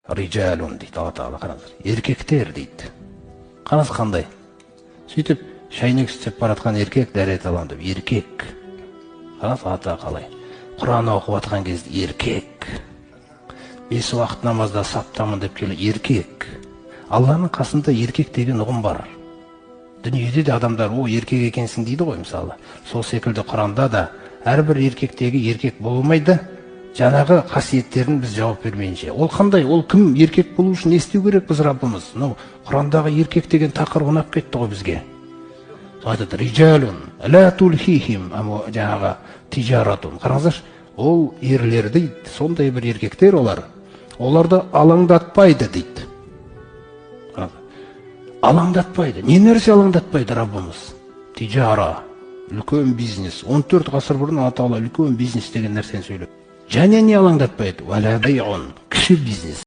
Рижалун дейді Алла Тағала. Қараңыздар, еркектер дейді. Қараңыз қандай. Сөйтіп шайнек істеп баратқан еркек дәрет аламын деп еркек. Қараңыз Алла Тағала қалай. Құран оқып жатқан кезде еркек. 5 уақыт намазда саптамын деп келе еркек. Алланың қасында еркек деген ұғым бар. Дүниеде де адамдар о еркек екенсің дейді ғой мысалы. Сол секілді Құранда да әрбір еркектегі еркек болмайды. Жаңағы қасиеттерін біз жауап бермейінше. Ол қандай? Ол кім еркек болу үшін не істеу керек біз Раббымыз? Құрандағы еркек деген тақырып ұнап кетті ғой бізге. Айтады рижалун ла тулхихим жаңағы тижаратун. Қараңыздаршы, ол ерлер дейді, сондай бір еркектер олар. Оларды алаңдатпайды дейді. Алаңдатпайды. Не нәрсе алаңдатпайды Раббымыз? Тижара, үлкен бизнес. 14 ғасыр бұрын Алла Тағала үлкен бизнес деген нәрсені сөйлеп. Және не алаңдатпайды? Валя байун, кіші бизнес.